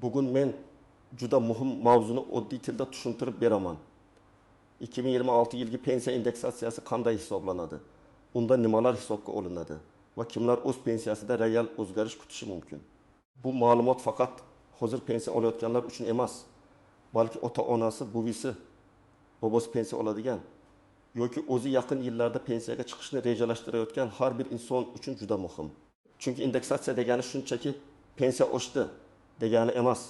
Bugun men juda muhim mavzuni oddiy tilda tushuntirib beraman. 2026 yilgi pensiya indeksatsiyasi qanday hisoblanadi? Unda nimalar hisobga olinadi va kimlar o'z pensiyasida real o'zgarish kutishi mumkin? Bu ma'lumot faqat hozir pensiya olayotganlar uchun emas, balki ota-onasi, buvisi, bobosi pensiya oladigan yoki o'zi yaqin yillarda pensiyaga chiqishni rejalashtirayotgan har bir inson uchun juda muhim. Chunki indeksatsiya degani shunchaki pensiya oshdi degani emas.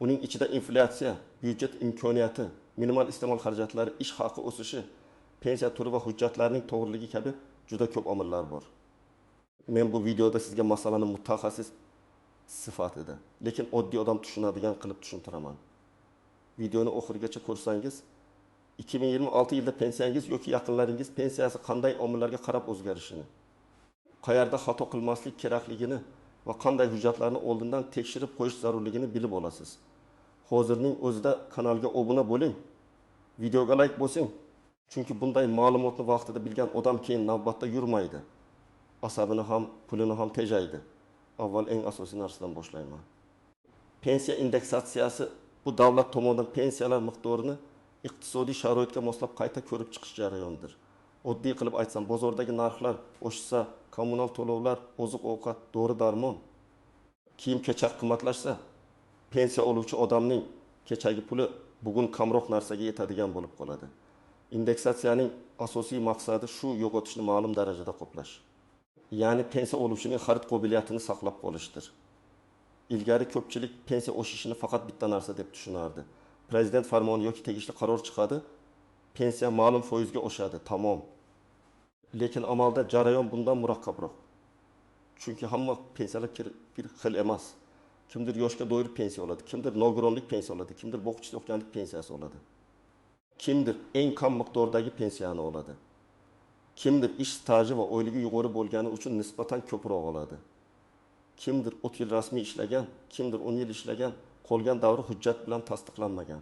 Uning ichida inflyatsiya, byudjet imkoniyati, minimal iste'mol xarajatlari, ish haqi o'sishi, pensiya turi va hujjatlarning to'g'riligi kabi juda ko'p omillar bor. Men bu videoda sizga masalani mutaxassis sifatida, lekin oddiy odam tushunadigan qilib tushuntiraman. Videoni oxirigacha ko'rsangiz, 2026 yilda pensiyangiz yoki yaqinlaringiz pensiyasi qanday omillarga qarab o'zgarishini, qayerda xato qilmaslik kerakligini va qanday hujjatlarni oldindan tekshirib qo'yish zarurligini bilib olasiz. Hozirning o'zida kanalga obuna bo'ling, videoga like bosing. Chunki bunday ma'lumotni vaqtida bilgan odam keyin navbatda yurmaydi. Asabini ham, pulini ham tejaydi. Avval eng asosiy narsadan boshlayman. Pensiya indeksatsiyasi bu davlat tomonidan pensiyalar miqdorini iqtisodiy sharoitga moslab qayta ko'rib chiqish jarayonidir. Oddiy qilib aytsam, bozordagi narxlar oshsa, kommunal to'lovlar, oziq-ovqat, dori-darmon, kiyim-kechak qimmatlashsa, pensiya oluvchi odamning kechagi puli bugun kamroq narsaga yetadigan bo'lib qoladi. Indeksatsiyaning asosiy maqsadi shu yo'qotishni ma'lum darajada qoplash. Ya'ni pensiya oluvchining xarid qobiliyatini saqlab qolishdir. Ilgari ko'pchilik pensiya oshishini faqat bitta narsa deb tushunardi. Prezident farmoni yoki tegishli qaror chiqadi, pensiya ma'lum foizga oshadi, tamom. Lekin amalda jarayon bundan murakkabroq. Chunki hamma pensiyalar bir xil emas. Kimdir yoshga do'yib pensiya oladi, kimdir nogironlik pensiya oladi, kimdir boquvchi o'qganlik pensiyasi oladi. Kimdir eng kam miqdordagi pensiyani oladi. Kimdir ish staji va oyligi yuqori bo'lgani uchun nisbatan ko'proq oladi. Kimdir 30 yil rasmiy ishlagan, kimdir 10 yil ishlagan, qolgan davri hujjat bilan tasdiqlanmagan.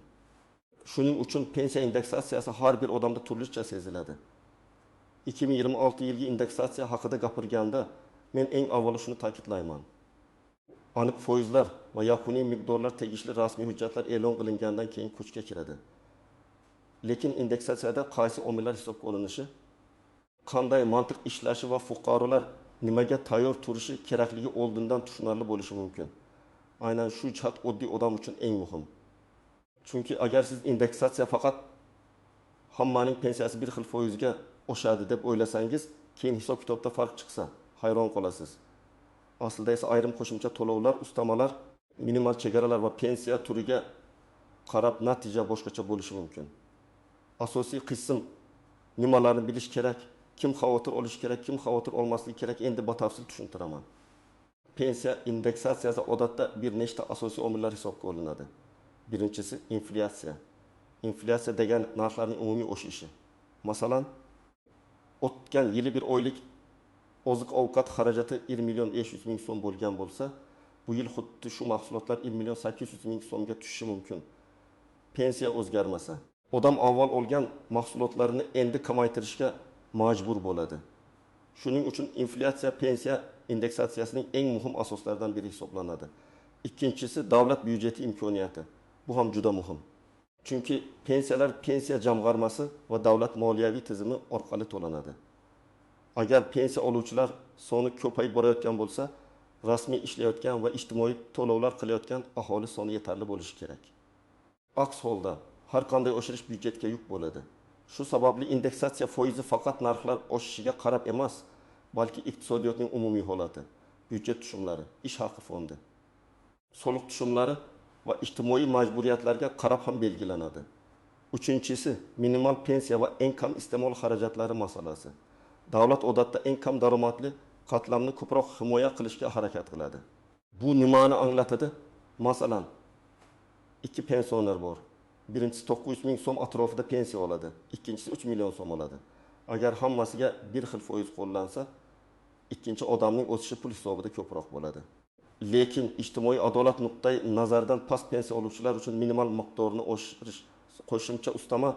Shuning uchun pensiya indeksatsiyasi har bir odamda turlicha seziladi. 2026 yilgi indeksatsiya haqida gapirganda men eng avvalo shuni ta'kidlayman. Aniq foizlar va yakuniy miqdorlar tegishli rasmiy hujjatlar e'lon qilingandan keyin kuchga kiradi. Lekin indeksatsiyada qaysi omillar hisobga olinishi, qanday mantiq ishlashi va fuqarolar nimaga tayyor turishi kerakligi oldindan tushunarli bo'lishi mumkin. Aynan shu jihat oddiy odam uchun eng muhim. Chunki agar siz indeksatsiya faqat hammaning pensiyasi bir xil foizga oshadi deb o'ylasangiz, keyin hisob-kitobda farq chiqsa, hayron qolasiz. Aslida esa ayrim qo'shimcha to'lovlar, ustamalar, minimal chegaralar va pensiya turiga qarab natija boshqacha bo'lishi mumkin. Asosiy qism nimalarni bilish kerak, kim xavotir olish kerak, kim xavotir olmasligi kerak, endi batafsil tushuntiraman. Pensiya indeksatsiyasi odatda bir nechta asosiy omillar hisobga olinadi. Birinchisi inflyatsiya. Inflyatsiya degan narxlarning umumiy o'sishi. Masalan, o'tgan yili bir oylik oziq-ovqat xarajati 1 million 500 ming so'm bo'lgan bo'lsa, bu yil xuddi shu mahsulotlar 1 million 800 ming so'mga tushishi mumkin. Pensiya o'zgarmasa, odam avval olgan mahsulotlarini endi kamaytirishga majbur bo'ladi. Shuning uchun inflyatsiya pensiya indeksatsiyasining eng muhim asoslaridan biri hisoblanadi. Ikkinchisi davlat byudjeti imkoniyati. Bu ham juda muhim. Chunki pensiyalar pensiya jamg'armasi va davlat moliyaviy tizimi orqali to'lanadi. Agar pensiya oluvchilar soni ko'payib borayotgan bo'lsa, rasmiy ishlayotgan va ijtimoiy to'lovlar qilayotgan aholi soni yetarli bo'lishi kerak. Aks holda har qanday oshirish byudjetga yuk bo'ladi. Shu sababli indeksatsiya foizi faqat narxlar oshishiga qarab emas, balki iqtisodiyotning umumiy holati, byudjet tushumlari, ish haqi fondi, soliq tushumlari va ijtimoiy majburiyatlarga qarab ham belgilanadi. Uchinchisi, minimal pensiya va eng kam iste'mol xarajatlari masalasi. Davlat odatda eng kam daromadli qatlamni ko'proq himoya qilishga harakat qiladi. Bu nimani anglatadi? Masalan, 2 pensioner bor. Birinchisi 900 ming so'm atrofida pensiya oladi, ikkinchisi 3 million so'm oladi. Agar hammasiga bir xil foiz qo'llansa, ikkinchi odamning o'sishi pul hisobida ko'proq bo'ladi. Lekin ijtimoiy adolat nuqtai nazaridan past pensiya oluvchilar uchun minimal miqdorni oshirish, qo'shimcha ustama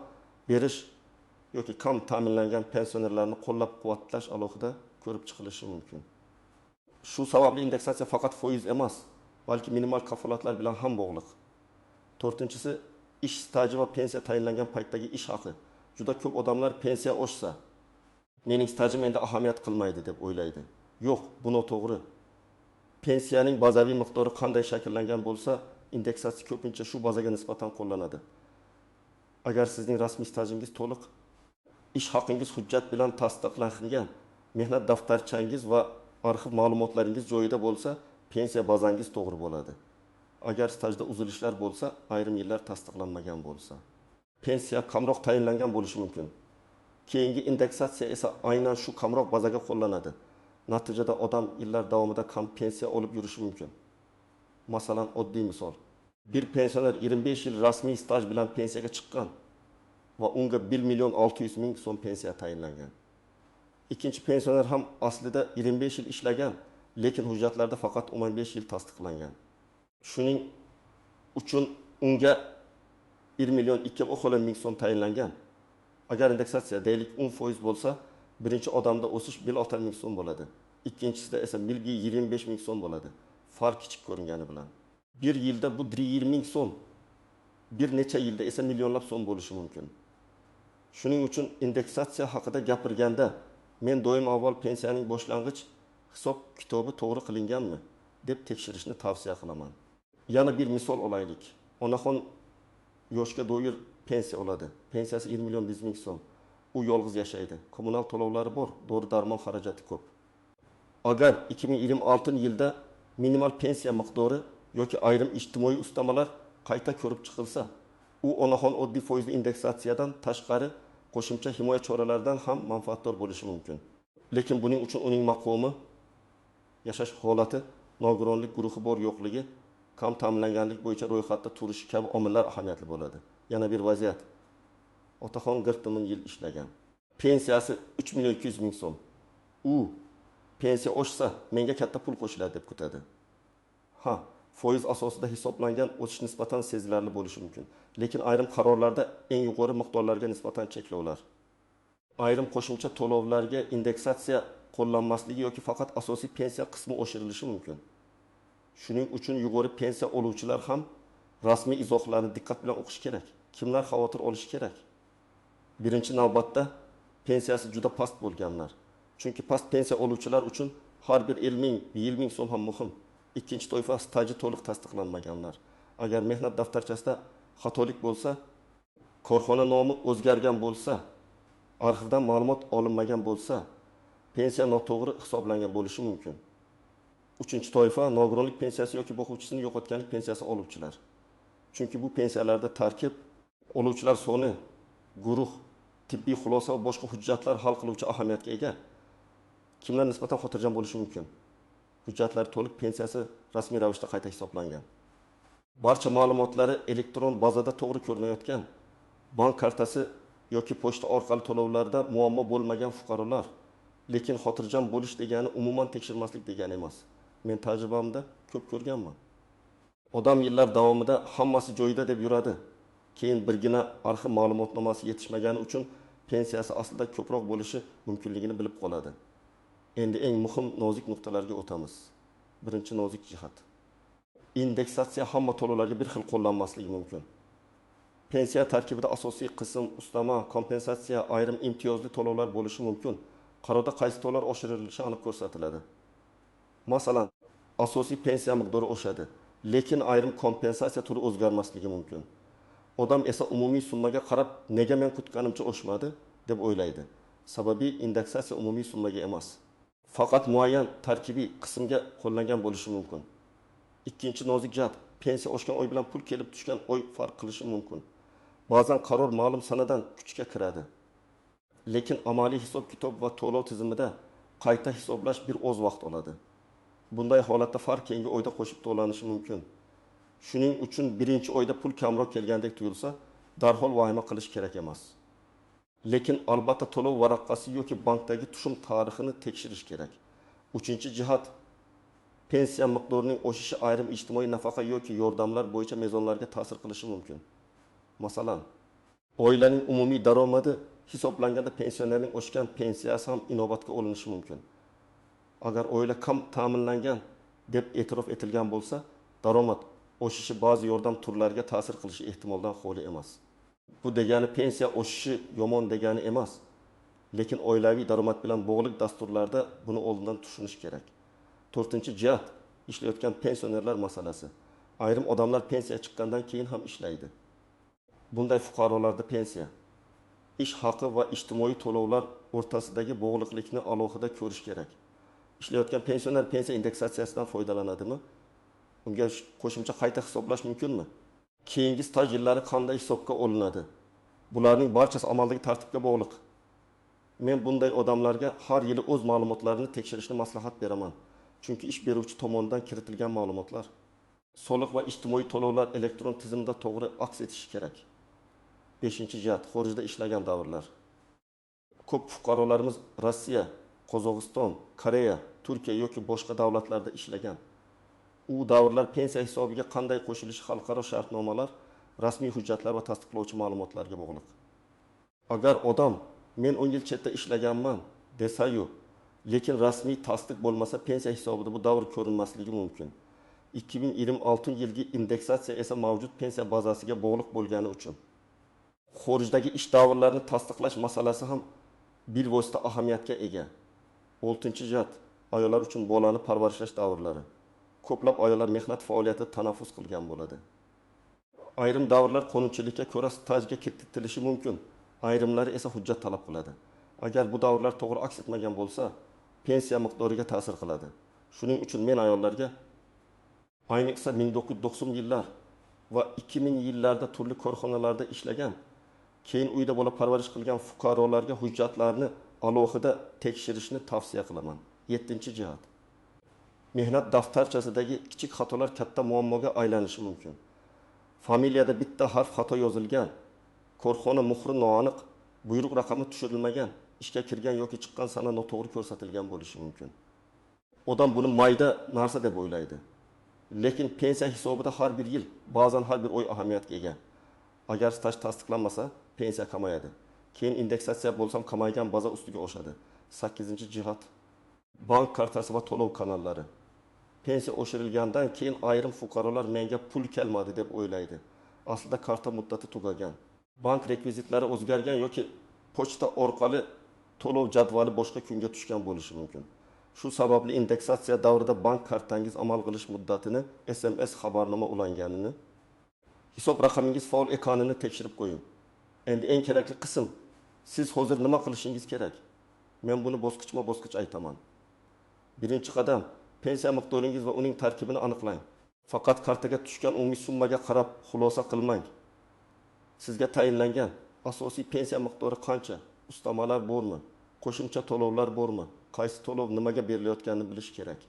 berish yoki kam ta'minlangan pensionerlarni qo'llab-quvvatlash alohida ko'rib chiqilishi mumkin. Shu sababli indeksatsiya faqat foiz emas, balki minimal kafolatlar bilan ham bog'liq. To'rtinchisi, ish staji va pensiya tayinlangan paytdagi ish haqi. Juda ko'p odamlar pensiya oshsa, mening stajim endi ahamiyat qilmaydi deb o'ylaydi. Yo'q, bu noto'g'ri. Pensiyaning bazaviy miqdori qanday shakllangan bo'lsa, indeksatsiya ko'pincha shu bazaga nisbatan qo'llanadi. Agar sizning rasmiy stajingiz to'liq, ish haqingiz hujjat bilan tasdiqlangan, mehnat daftarchangiz va arxiv ma'lumotlaringiz joyida bo'lsa, pensiya bazangiz to'g'ri bo'ladi. Agar stajda uzilishlar bo'lsa, ayrim yillar tasdiqlanmagan bo'lsa, pensiya kamroq tayinlangan bo'lishi mumkin. Keyingi indeksatsiya esa aynan shu kamroq bazaga qo'llanadi. Natijada odam yillar davomida kam pensiya olib yurishi mumkin. Masalan, oddiy misol. Bir pensioner 25 yil rasmiy staj bilan pensiyaga chiqqan va unga 1.600.000 so'm pensiya tayinlangan. Ikkinchi pensioner ham aslida 25 yil ishlagan, lekin hujjatlarda faqat 15 yil tasdiqlangan. Shuning uchun unga 1.200.000 so'm tayinlangan. Agar indeksatsiya deylik 10% bo'lsa, birinchi odamda o'sish 1.600.000 so'm bo'ladi. Ikkinchisida esa 1.25.000 so'm bo'ladi. Farq kichik ko'ringani bilan. Bir yilda bu 120.000 so'm, bir necha yilda esa millionlab so'm bo'lishi mumkin. Shuning uchun indeksatsiya haqida gapirganda men doim avval pensiyaning boshlang'ich hisob kitobi to'g'ri qilinganmi deb tekshirishni tavsiya qilaman. Yana bir misol olaylik. Onaxon yoshga do'yir pensiya oladi. Pensiyasi 20.100.000 so'm. U yolg'iz yashaydi. Kommunal to'lovlari bor, dori-darmon xarajati ko'p. Agar 2026-yilda minimal pensiya miqdori yoki ayrim ijtimoiy ustamalar qayta ko'rib chiqilsa, u onaxon oddiy foizli indeksatsiyadan tashqari qo'shimcha himoya choralaridan ham manfaatdor bo'lishi mumkin. Lekin buning uchun uning maqomi, yashash holati, nogironlik guruhi bor yo'qligi, kam ta'minlanganlik bo'yicha ro'yxatda turishi kabi omillar ahamiyatli bo'ladi. Yana bir vaziyat. Otaxon 40 ming yil ishlagan. Pensiyasi 3.200.000 so'm. U pensiya oshsa, menga katta pul qo'shiladi deb kutadi. Ha, foiz asosida hisoblangan o'sish nisbatan sezilarli bo'lishi mumkin. Lekin ayrim qarorlarda eng yuqori miqdorlarga nisbatan cheklovlar, ayrim qo'shimcha to'lovlarga indeksatsiya qo'llanmasligi yoki faqat asosiy pensiya qismi oshirilishi mumkin. Shuning uchun yuqori pensiya oluvchilar ham rasmiy izohlarni diqqat bilan o'qish kerak. Kimlar xavotir olishi kerak? Birinchi navbatda pensiyasi juda past bo'lganlar. Chunki past pensiya oluvchilar uchun har bir 50.000 so'm ham muhim. Ikkinchi toifa staji to'liq tasdiqlanmaganlar. Agar mehnat daftarchasida xatolik bo'lsa, korxona nomi o'zgargan bo'lsa, arxivdan ma'lumot olinmagan bo'lsa, pensiya noto'g'ri hisoblangan bo'lishi mumkin. Uchinchi toifa nogironlik pensiyasi yoki boquvchisini yo'qotganlik pensiyasi oluvchilar. Chunki bu pensiyalarda tarkib, oluvchilar soni, guruh, tibbiy xulosa va boshqa hujjatlar hal qiluvchi ahamiyatga ega. Kimlar nisbatan xotirjam bo'lishi mumkin? Hujjatlar to'liq, pensiyasi rasmiy ravishda qayta hisoblangan. Barcha ma'lumotlari elektron bazada to'g'ri ko'rinayotgan, bank kartasi yoki pochta orqali to'lovlarda muammo bo'lmagan fuqarolar. Lekin xotirjam bo'lish degani umuman tekshirmaslik degani emas. Men tajribamda ko'p ko'rganman. Odam yillar davomida hammasi joyida deb yuradi. Keyin birgina arxiv ma'lumotnomasi yetishmagani uchun pensiyasi aslida ko'proq bo'lishi mumkinligini bilib qoladi. Endi eng muhim nozik nuqtalarga o'tamiz. Birinchi nozik jihat. Indeksatsiya hamma to'lovlarga bir xil qo'llanmasligi mumkin. Pensiya tarkibida asosiy qism, ustama, kompensatsiya, ayrim imtiyozli to'lovlar bo'lishi mumkin. Qarorda qaysi to'lovlar oshirilishi aniq ko'rsatiladi. Masalan, asosiy pensiya miqdori oshadi, lekin ayrim kompensatsiya turi o'zgarmasligi mumkin. Odam esa umumiy summaga qarab, nega men kutganimcha oshmadi deb o'ylaydi. Sababi indeksatsiya umumiy summaga emas, faqat muayyan tarkibiy qismga qo'llangan bo'lishi mumkin. Ikkinchi nozik jihat, pensiya oshgan oy bilan pul kelib tushgan oy farq qilishi mumkin. Ba'zan qaror ma'lum sanadan kuchga kiradi. Lekin amaliy hisob-kitob va to'lov tizimida qayta hisoblash bir oz vaqt oladi. Bunday holatda farq keyingi oyda qo'shib to'lanishi mumkin. Shuning uchun birinchi oyda pul kamroq kelgandek tuyulsa, darhol vahima qilish kerak emas. Lekin albatta to'lov varaqasi yoki bankdagi tushum tarixini tekshirish kerak. Uchinchi jihat, pensiya miqdorining o'sishi ayrim ijtimoiy nafaqa yoki yordamlar bo'yicha mezonlarga ta'sir qilishi mumkin. Masalan, oilaning umumiy daromadi hisoblanganda pensionerning oshgan pensiyasi ham inobatga olinishi mumkin. Agar oila kam ta'minlangan deb e'tirof etilgan bo'lsa, daromad o'sishi ba'zi yordam turlariga ta'sir qilishi ehtimoldan xoli emas. Bu degani pensiya o'sishi yomon degani emas. Lekin oilaviy daromad bilan bog'liq dasturlarda buni oldindan tushunish kerak. 4-jihat ishlayotgan pensionerlar masalasi. Ayrim odamlar pensiya chiqqandan keyin ham ishlaydi. Bunday fuqarolarda pensiya, ish haqi va ijtimoiy to'lovlar o'rtasidagi bog'liqlikni alohida ko'rish kerak. Ishlayotgan pensioner pensiya indeksatsiyasidan foydalanadimi? Unga qo'shimcha qayta hisoblash mumkinmi? Keyingi staj yillari qanday hisobga olinadi? Bularning barchasi amaldagi tartibga bog'liq. Men bunday odamlarga har yili o'z ma'lumotlarini tekshirishni maslahat beraman. Chunki ish beruvchi tomonidan kiritilgan ma'lumotlar, soliq va ijtimoiy to'lovlar elektron tizimda to'g'ri aks etishi kerak. 5-jihat xorijda ishlagan davrlar. Ko'p fuqarolarimiz Rossiya, Qozog'iston, Koreya, Turkiya yoki boshqa davlatlarda ishlagan. U davrlar pensiya hisobiga qanday qo'shilishi xalqaro shartnomalar, rasmiy hujjatlar va tasdiqlovchi ma'lumotlarga bog'liq. Agar odam men 10 yil chetda ishlaganman desa-yu, lekin rasmiy tasdiq bo'lmasa pensiya hisobida bu davr ko'rinmasligi mumkin. 2026 yilgi indeksatsiya esa mavjud pensiya bazasiga bog'liq bo'lgani uchun. Xorijdagi ish davrlarini tasdiqlash masalasi ham bilvosita ahamiyatga ega. 6-jihat ayollar uchun bolani parvarishlash davrlari. Ko'plab ayollar mehnat faoliyatida tanaffus qilgan bo'ladi. Ayrim davrlar qonunchilikka ko'ra stajga kiritilishi mumkin. Ayrimlari esa hujjat talab qiladi. Agar bu davrlar to'g'ri aks etmagan bo'lsa, pensiya miqdoriga ta'sir qiladi. Shuning uchun men ayollarga ayniqsa 1990 yillar va 2000 yillarda turli korxonalarda ishlagan, keyin uyda bola parvarish qilgan fuqarolarga hujjatlarni alohida tekshirishni tavsiya qilaman. 7-jihat. Mehnat daftarchasidagi kichik xatolar katta muammoga aylanishi mumkin. Familiyada bitta harf xato yozilgan, korxona muhri noaniq, buyruq raqami tushirilmagan, ishga kirgan yoki chiqqan sana noto'g'ri ko'rsatilgan bo'lishi mumkin. Odam buni mayda narsa deb o'ylaydi. Lekin pensiya hisobida har bir yil, ba'zan har bir oy ahamiyatga ega. Agar staj tasdiqlanmasa, pensiya kamayadi. Keyin indeksatsiya bo'lsam kamaygan baza ustiga oshadi. 8-jihat. Bank kartasi va to'lov kanallari. Pensiya oshirilgandan keyin ayrim fuqarolar menga pul kelmadi deb o'ylaydi. Aslida karta muddati tugagan. Bank rekvizitlari o'zgargan yoki pochta orqali to'lov jadvali boshqa kunga tushgan bo'lishi mumkin. Shu sababli indeksatsiya davrida bank kartangiz amal qilish muddatini, SMS xabarnoma ulanganini, hisob raqamingiz faol ekanini tekshirib qo'ying. Endi eng kerakli qism, siz hozir nima qilishingiz kerak? Men buni bosqichma-bosqich aytaman. Birinchi qadam, pensiya miqdoringiz va uning tarkibini aniqlang. Faqat kartaga tushgan umumiy summaga qarab xulosa qilmang. Sizga tayinlangan asosiy pensiya miqdori qancha? Ustamalar bormi? Qo'shimcha to'lovlar bormi? Qaysi to'lov nimaga berilayotganini bilish kerak.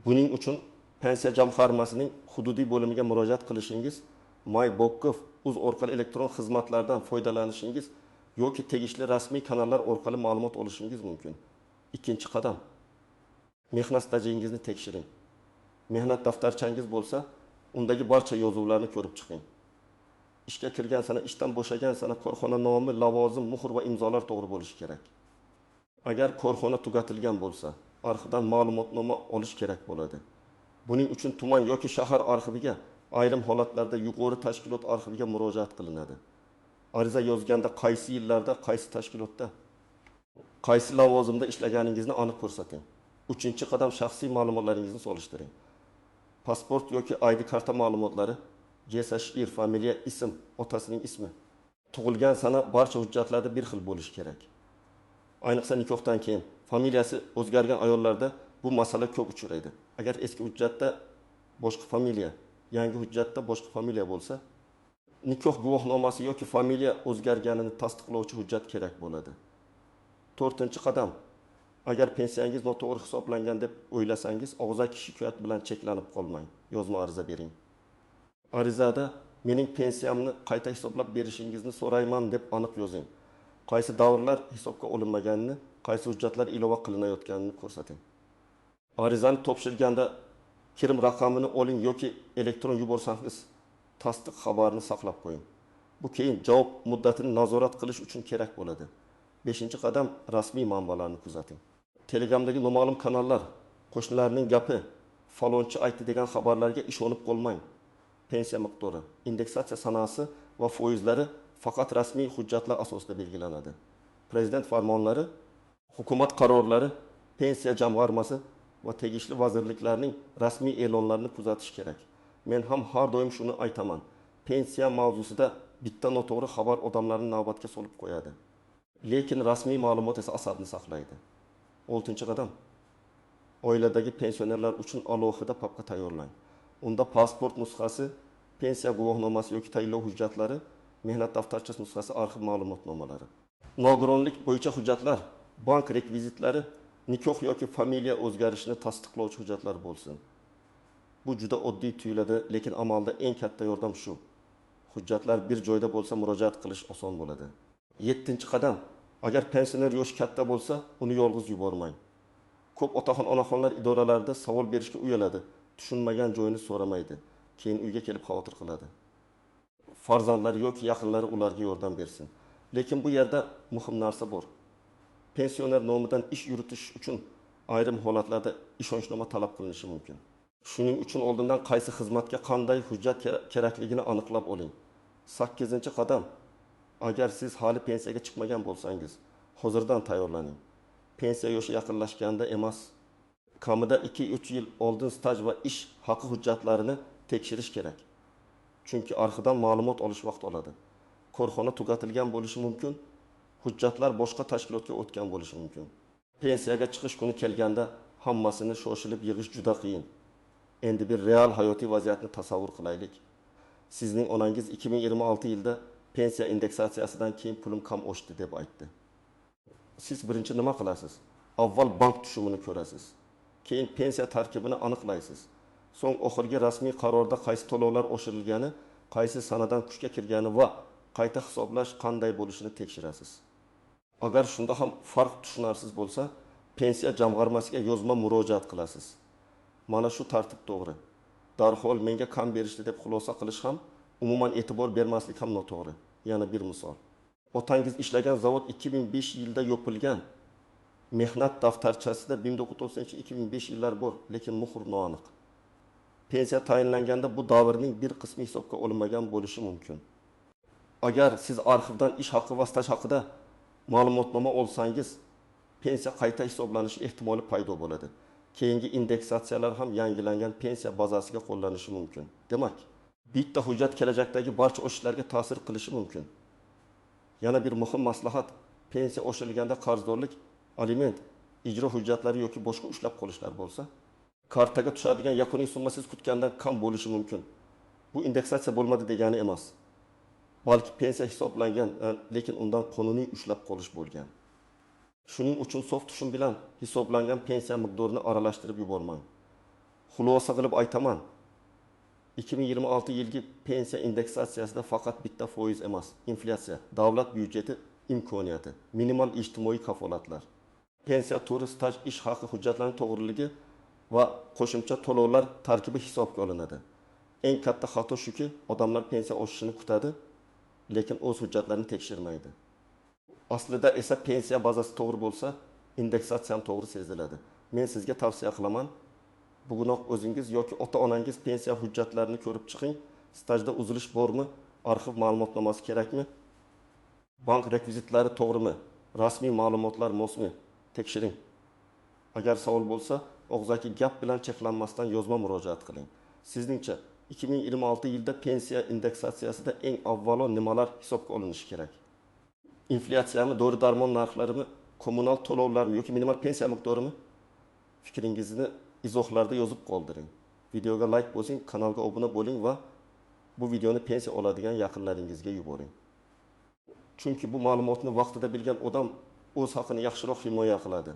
Buning uchun pensiya jamg'armasining hududiy bo'limiga murojaat qilishingiz, MyBokkov.uz orqali elektron xizmatlardan foydalanishingiz yoki tegishli rasmiy kanallar orqali ma'lumot olishingiz mumkin. Ikkinchi qadam, mehnat stajingizni tekshiring. Mehnat daftarchangiz bo'lsa, undagi barcha yozuvlarni ko'rib chiqing. Ishga kirgan sana, ishdan bo'shagan sana korxona nomi, lavozim, muhr va imzolar to'g'ri bo'lishi kerak. Agar korxona tugatilgan bo'lsa, arxivdan ma'lumotnoma olish kerak bo'ladi. Buning uchun tuman yoki shahar arxiviga, ayrim holatlarda yuqori tashkilot arxiviga murojaat qilinadi. Ariza yozganda qaysi yillarda, qaysi tashkilotda, qaysi lavozimda ishlaganingizni aniq ko'rsating. 3-qadam shaxsiy ma'lumotlaringizni solishtiring. Pasport yoki ID karta ma'lumotlari, JSHIR, familiya, ism, otasining ismi. Tug'ilgan sana barcha hujjatlarda bir xil bo'lishi kerak. Ayniqsa nikohdan keyin familiyasi o'zgargan ayollarda bu masala ko'p uchraydi. Agar eski hujjatda boshqa familiya, yangi hujjatda boshqa familiya bo'lsa, nikoh guvohnomasi yoki familiya o'zgarganini tasdiqlovchi hujjat kerak bo'ladi. 4-qadam. Agar pensiyangiz noto'g'ri hisoblangan deb o'ylasangiz, og'zaki shikoyat bilan cheklanib qolmang. Yozma ariza bering. Arizada mening pensiyamni qayta hisoblab berishingizni so'rayman deb aniq yozing. Qaysi davrlar hisobga olinmaganini, qaysi hujjatlar ilova qilinayotganini ko'rsating. Arizani topshirganda kirim raqamini oling yoki elektron yuborsangiz, tasdiq xabarini saqlab qo'ying. Bu keyin javob muddatini nazorat qilish uchun kerak bo'ladi. 5-qadam, rasmiy manbalarni kuzating. Telegramdagi noma'lum kanallar, qo'shnilarning gapi, falonchi aytdi degan xabarlarga ishonib qolmang. Pensiya miqdori, indeksatsiya sanasi va foizlari faqat rasmiy hujjatlar asosida belgilanadi. Prezident farmonlari, hukumat qarorlari, pensiya jamg'armasi va tegishli vazirliklarning rasmiy e'lonlarini kuzatish kerak. Men ham har doim shuni aytaman. Pensiya mavzusida bitta noto'g'ri xabar odamlarni navbatga solib qo'yadi. Lekin rasmiy ma'lumot esa asabni saqlaydi. 6-qadam. Oiladagi pensionerlar uchun alohida papka tayyorlang. Unda pasport nusxasi, pensiya guvohnomasi yoki tayinlov hujjatlari, mehnat daftarchasi nusxasi, arxiv ma'lumotnomalari. Nogironlik bo'yicha hujjatlar, bank rekvizitlari, nikoh yoki familiya o'zgarishini tasdiqlovchi hujjatlar bo'lsin. Bu juda oddiy tuyuladi, lekin amalda eng katta yordam shu. Hujjatlar bir joyda bo'lsa murojaat qilish oson bo'ladi. 7-qadam. Agar pensioner yoshi katta bo'lsa, uni yolg'iz yubormang. Ko'p otaxon onaxonlar idoralarida savol berishga uyaladi. Tushunmagan joyini so'ramaydi. Keyin uyga kelib xavotir qiladi. Farzandlari yoki yaqinlari ularga yordam bersin. Lekin bu yerda muhim narsa bor. Pensioner nomidan ish yuritish uchun ayrim holatlarda ishonchnoma talab qilinishi mumkin. Shuning uchun oldindan qaysi xizmatga qanday hujjat kerakligini aniqlab oling. 8-qadam. Agar siz hali pensiyaga chiqmagan bo'lsangiz, hozirdan tayyorlaning. Pensiya yoshi yaqinlashganda emas, kamida 2-3 yil oldin staj va ish haqi hujjatlarini tekshirish kerak. Chunki arxidan ma'lumot olish vaqt oladi. Korxona tugatilgan bo'lishi mumkin, hujjatlar boshqa tashkilotga o'tgan bo'lishi mumkin. Pensiyaga chiqish kuni kelganda hammasini shoshilib yig'ish juda qiyin. Endi bir real hayotiy vaziyatni tasavvur qilaylik. Sizning onangiz 2026 yilda pensiya indeksatsiyasidan keyin pulim kam oshdi deb aytdi. Siz birinchi nima qilasiz? Avval bank tushumini ko'rasiz. Keyin pensiya tarkibini aniqlaysiz. So'ng oxirgi rasmiy qarorda qaysi to'lovlar oshirilgani, qaysi sanadan kuchga kirgani va qayta hisoblash qanday bo'lishini tekshirasiz. Agar shunda ham farq tushunarsiz bo'lsa, pensiya jamg'armasiga yozma murojaat qilasiz. Mana shu tartib to'g'ri. Darhol menga kam berishdi deb xulosa qilish ham, umuman e'tibor bermaslik ham noto'g'ri. Yana bir misol. Otangiz ishlagan zavod 2005 yilda yopilgan. Mehnat daftarchasida 1990-2005 yillar bor, lekin muhr noaniq. Pensiya tayinlanganda bu davrning bir qismi hisobga olinmagan bo'lishi mumkin. Agar siz arxivdan ish haqi va staj haqida ma'lumotnoma olsangiz, pensiya qayta hisoblanishi ehtimoli paydo bo'ladi. Keyingi indeksatsiyalar ham yangilangan pensiya bazasiga qo'llanishi mumkin. Demak, bitta hujjat kelajakdagi barcha oshishlarga ta'sir qilishi mumkin. Yana bir muhim maslahat, pensiya oshirilganda qarzdorlik, aliment, ijro hujjatlari yoki boshqa ushlab qolishlar bo'lsa, kartaga tushadigan yakuniy summa siz kutgandan kam bo'lishi mumkin. Bu indeksatsiya bo'lmadi degani emas. Balki pensiya hisoblangan, lekin undan qonuniy ushlab qolish bo'lgan. Shuning uchun sof tushum bilan hisoblangan pensiya miqdorini aralashtirib yubormang. Xulosa qilib aytaman. 2026 yilgi pensiya indeksatsiyasida faqat bitta foiz emas, inflyatsiya, davlat byudjeti imkoniyati, minimal ijtimoiy kafolatlar, pensiya turi, staj, ish haqi hujjatlarining to'g'riligi va qo'shimcha to'lovlar tarkibi hisobga olinadi. Eng katta xato shuki, odamlar pensiya oshishini kutadi, lekin o'z hujjatlarini tekshirmaydi. Aslida esa pensiya bazasi to'g'ri bo'lsa, indeksatsiya ham to'g'ri seziladi. Men sizga tavsiya qilaman, bugunoq o'zingiz yoki ota-onangiz pensiya hujjatlarini ko'rib chiqing. Stajda uzilish bormi? Arxiv ma'lumotnomasi kerakmi? Bank rekvizitlari to'g'rimi? Rasmiy ma'lumotlar mosmi? Tekshiring. Agar savol bo'lsa, og'zaki gap bilan cheklanmasdan yozma murojaat qiling. Sizningcha 2026 yilda pensiya indeksatsiyasida eng avvalo nimalar hisobga olinishi kerak? Inflyatsiyami, dori-darmon narxlarimi, kommunal to'lovlarmi yoki minimal pensiya miqdorimi? Fikringizni izohlarda yozib qoldiring. Videoga like bosing, kanalga obuna bo'ling va bu videoni pensiya oladigan yaqinlaringizga yuboring. Chunki bu ma'lumotni vaqtida bilgan odam o'z haqini yaxshiroq himoya qiladi.